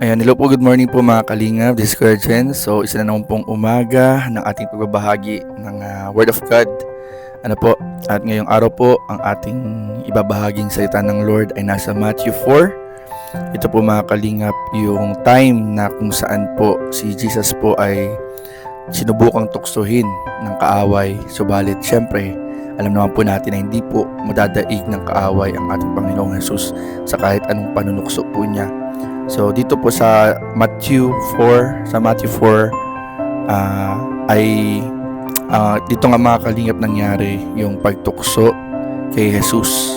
Ayan, hello po, good morning po mga kalingap, this is Kuya Jen. So, isa na naman pong umaga ng ating pagbabahagi ng Word of God. Ano po, at ngayong araw po, ang ating ibabahaging salita ng Lord ay nasa Matthew 4. Ito po mga kalingap, yung time na kung saan po si Jesus po ay sinubukang tuksohin ng kaaway. Subalit, syempre, alam naman po natin na hindi po madadaig ng kaaway ang ating Panginoong Jesus sa kahit anong panunukso po niya. So dito po sa Matthew 4, ay dito nga mga kalingap nangyari yung pagtukso kay Jesus.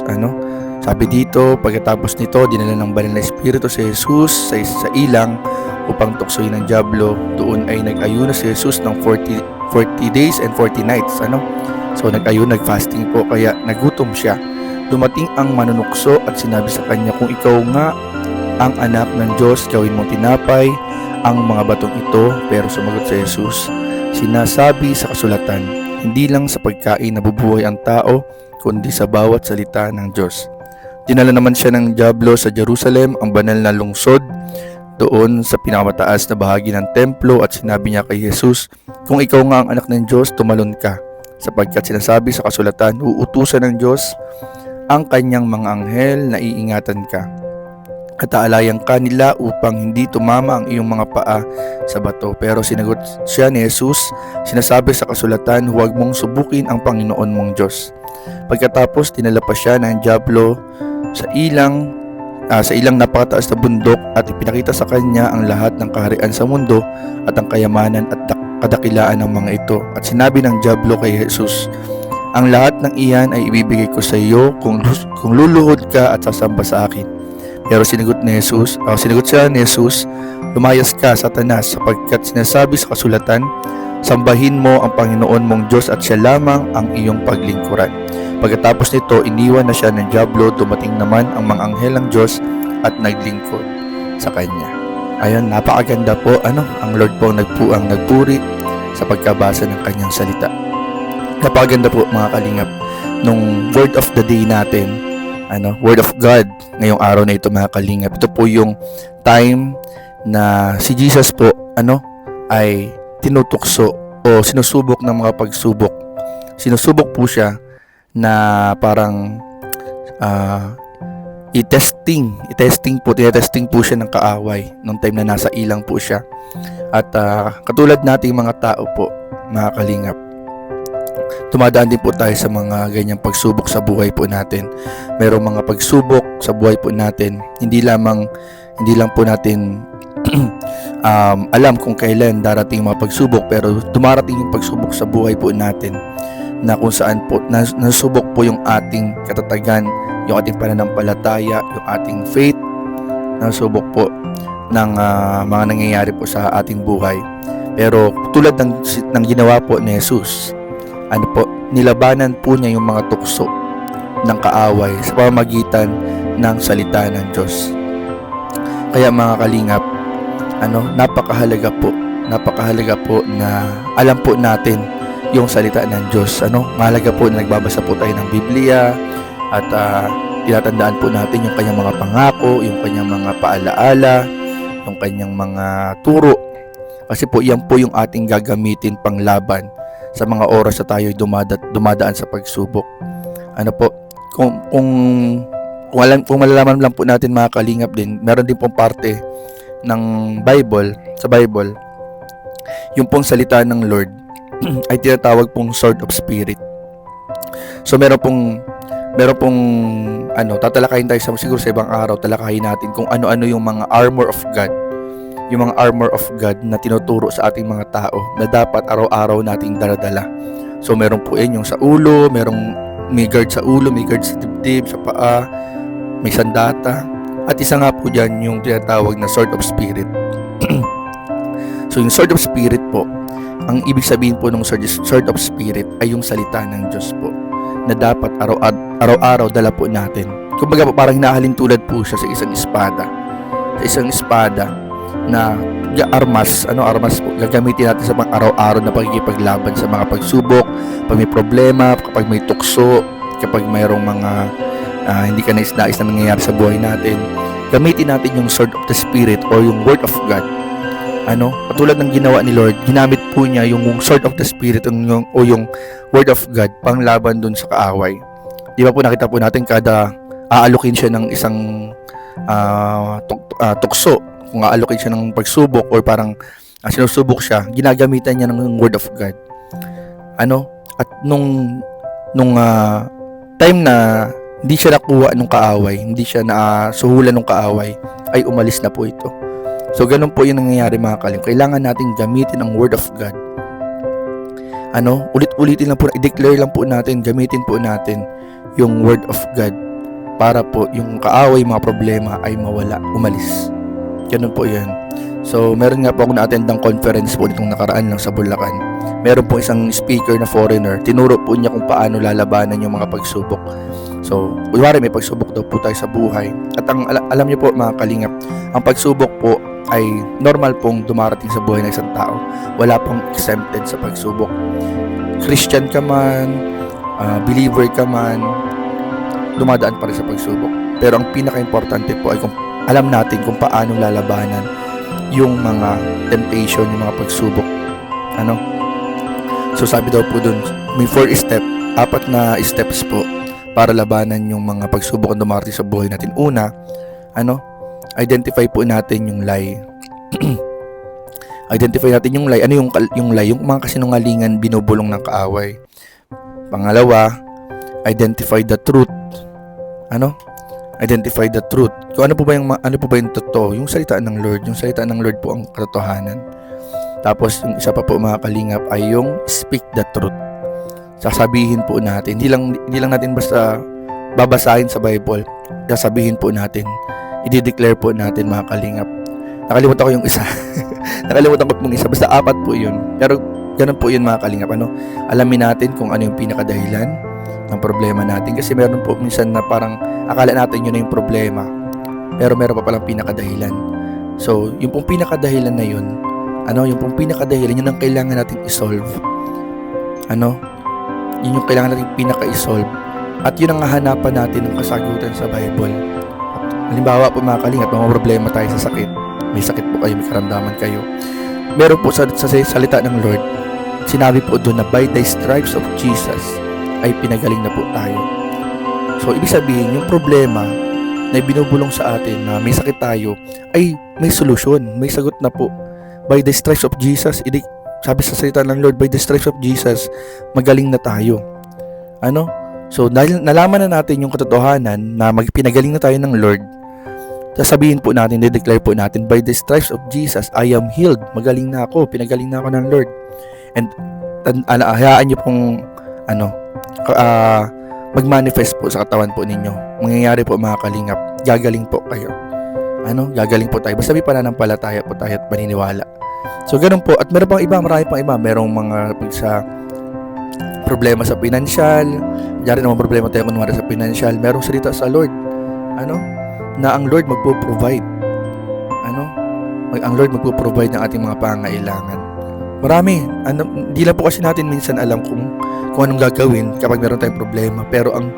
Sabi dito, pagkatapos nito, dinala ng banal na espiritu si Jesus sa ilang upang tuksohin ng diablo. Doon ay nag-ayuno si Jesus ng 40 days and 40 nights. So nag-fasting po, kaya nagutom siya. Dumating ang manunukso at sinabi sa kanya, kung ikaw nga ang anak ng Diyos, gawin mong tinapay ang mga batong ito. Pero sumagot si Jesus, sinasabi sa kasulatan, hindi lang sa pagkain nabubuhay ang tao, kundi sa bawat salita ng Diyos. Dinala naman siya ng diablo sa Jerusalem, ang banal na lungsod, doon sa pinakamataas na bahagi ng templo, at sinabi niya kay Jesus, kung ikaw nga ang anak ng Diyos, tumalon ka, sapagkat sinasabi sa kasulatan, uutusan ng Diyos ang kanyang mga anghel na iingatan ka at aalayan ka nila upang hindi tumama ang iyong mga paa sa bato. Pero sinagot siya ni Jesus, sinasabi sa kasulatan, huwag mong subukin ang Panginoon mong Diyos. Pagkatapos, dinala pa siya ng diablo sa ilang napakataas na bundok at ipinakita sa kanya ang lahat ng kaharian sa mundo at ang kayamanan at kadakilaan ng mga ito. At sinabi ng diablo kay Jesus, ang lahat ng iyan ay ibibigay ko sa iyo kung luluhod ka at sasamba sa akin. Pero sinagot siya ni Jesus, lumayas ka, Satanas, sapagkat sinasabi sa kasulatan, sambahin mo ang Panginoon mong Diyos at siya lamang ang iyong paglingkuran. Pagkatapos nito, iniwan na siya ng diablo. Dumating naman ang mga anghel ng Diyos at naglingkod sa kanya. Ayun, napakaganda po. Ang Lord po nagpuri sa pagkabasa ng kanyang salita. Napakaganda po mga kalingap nung word of the day natin. Word of God ngayong araw na ito mga kalingap. Ito po yung time na si Jesus po ay tinutukso o sinusubok ng mga pagsubok. Sinusubok po siya na parang i-testing po siya ng kaaway nung time na nasa ilang po siya. At katulad nating mga tao po mga kalingap, tumadaan din po tayo sa mga ganyang pagsubok sa buhay po natin. Merong mga pagsubok sa buhay po natin. Hindi lang po natin alam kung kailan darating mga pagsubok, pero dumarating yung pagsubok sa buhay po natin na kung saan po nasubok po yung ating katatagan, yung ating pananampalataya, yung ating faith. Nasubok po ng mga nangyayari po sa ating buhay. Pero tulad ng ginawa po ni Jesus, nilabanan po niya yung mga tukso ng kaaway sa pamamagitan ng salita ng Diyos. Kaya mga kalingap, napakahalaga po na alam po natin yung salita ng Diyos. Mahalaga po na nagbabasa po tayo ng Biblia at tinatandaan po natin yung kanyang mga pangako, yung kanyang mga paalaala, yung kanyang mga turo. Kasi po yan po yung ating gagamitin panglaban sa mga oras na tayo dumadaan sa pagsubok. Kung malalaman lang po natin mga kalingap din, meron din pong parte ng sa Bible, yung pong salita ng Lord ay tinatawag pong sword of spirit. So meron pong tatalakayin tayo siguro sa ibang araw, talakayin natin kung ano-ano yung mga armor of God. Yung mga armor of God na tinuturo sa ating mga tao na dapat araw-araw nating daladala. So meron po yung sa ulo, may guard sa ulo, may guard sa dibdib, sa paa, may sandata, at isa nga po dyan yung tinatawag na sword of spirit. So yung sword of spirit po, ang ibig sabihin po ng sword of spirit ay yung salita ng Diyos po na dapat araw-araw dala po natin. Kumbaga parang hinahalin tulad po siya sa isang espada. Sa isang espada na armas po, gagamitin natin sa mga araw-araw na pagkikipaglaban sa mga pagsubok, pag may problema, kapag may tukso, kapag mayroong mga hindi ka nais-nais na nangyayari sa buhay natin. gamitin natin yung sword of the Spirit o yung word of God. Katulad ng ginawa ni Lord, ginamit po niya yung sword of the Spirit o yung word of God panglaban dun sa kaaway. Di ba po nakita po natin kada aalukin siya ng isang tukso, kung aalukin siya ng pagsubok or parang sinusubok siya, ginagamitan niya ng word of God. At nung time na hindi siya nakuha nung kaaway, hindi siya nasuhulan nung kaaway, ay umalis na po ito. So, ganun po yung nangyayari mga kalim. Kailangan natin gamitin ang word of God. Ulit-ulitin lang po, i-declare lang po natin, gamitin po natin yung word of God para po yung kaaway, mga problema ay mawala, umalis. Ganun po yan. So, meron nga po ako na-attend ng conference po nitong nakaraan lang sa Bulacan. Meron po isang speaker na foreigner, tinuro po niya kung paano lalabanan yung mga pagsubok. So, kunwari may pagsubok daw po tayo sa buhay. At alam niyo po mga kalingap, ang pagsubok po ay normal pong dumarating sa buhay ng isang tao. Wala pong exempted sa pagsubok. Christian ka man, believer ka man, dumadaan pa rin sa pagsubok. Pero ang pinaka-importante po ay kung alam natin kung paano lalabanan yung mga temptation, yung mga pagsubok. So sabi daw po dun, may 4 apat na steps po para labanan yung mga pagsubok na dumarating sa buhay natin. Una, identify po natin yung lie. Identify natin yung lie. Ano yung lie? Yung mga kasinungalingan binubulong ng kaaway. Pangalawa, identify the truth. Identify the truth. Kung ano po ba yung totoo? Yung salita ng Lord. Yung salita ng Lord po ang katotohanan. Tapos yung isa pa po mga kalingap ay yung speak the truth. Sasabihin po natin. Hindi lang natin basta babasahin sa Bible. Sasabihin po natin. I-declare po natin mga kalingap. Nakalimutan ko yung isa. Nakalimutan ko pong isa. Basta 4 po yun. Pero ganun po yun mga kalingap. Alamin natin kung ano yung pinakadahilan ng problema natin. Kasi meron po minsan na parang akala natin yun na yung problema. Pero meron pa palang pinakadahilan. So, yung pong pinakadahilan na yun, yung pong pinakadahilan, yun ang kailangan natin i-solve. Yun yung kailangan natin pinaka-i-solve. At yun ang hahanapan natin ng kasagutan sa Bible. Halimbawa po mga kalingap, mga problema tayo sa sakit. May sakit po kayo, may karamdaman kayo. Meron po sa salita ng Lord, sinabi po doon na by the stripes of Jesus ay pinagaling na po tayo. So, ibig sabihin, yung problema na binubulong sa atin na may sakit tayo ay may solusyon, may sagot na po. By the stripes of Jesus, sabi sa salita ng Lord, by the stripes of Jesus, magaling na tayo. So, dahil nalaman na natin yung katotohanan na pinagaling na tayo ng Lord, sasabihin po natin, declare po natin, by the stripes of Jesus, I am healed. Magaling na ako, pinagaling na ako ng Lord. And hayaan nyo pong mag-manifest po sa katawan po ninyo. Mangyayari po mga kalingap, gagaling po kayo. Gagaling po tayo. Basta may pananampalataya po tayo at paniniwala. So, ganun po. At meron pang iba, marami pang iba. Merong mga sa problema sa financial. Diyan naman problema tayo kunwari sa financial. Merong salita sa Lord. Na ang Lord magpo-provide. Ang Lord magpo-provide ng ating mga pangailangan. Marami. Hindi lang po kasi natin minsan alam kung anong gagawin kapag meron tayong problema. Pero ang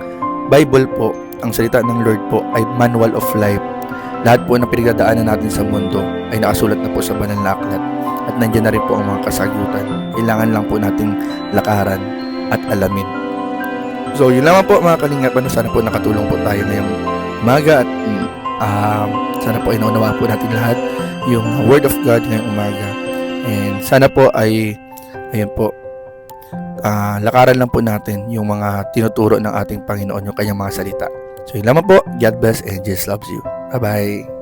Bible po, ang salita ng Lord po ay manual of life. Lahat po ng pinagdadaanan natin sa mundo ay nakasulat na po sa banal na aklat. At nandiyan na rin po ang mga kasagutan. Kailangan lang po nating lakaran at alamin. So, yun lamang po mga kalingap. Sana po nakatulong po tayo ngayong umaga at sana po inaunawaan po natin lahat yung Word of God ngayong umaga. And sana po ay lakaran lang po natin yung mga tinuturo ng ating Panginoon, yung kanyang mga salita. So, yun lamang po. God bless and Jesus loves you. Bye-bye.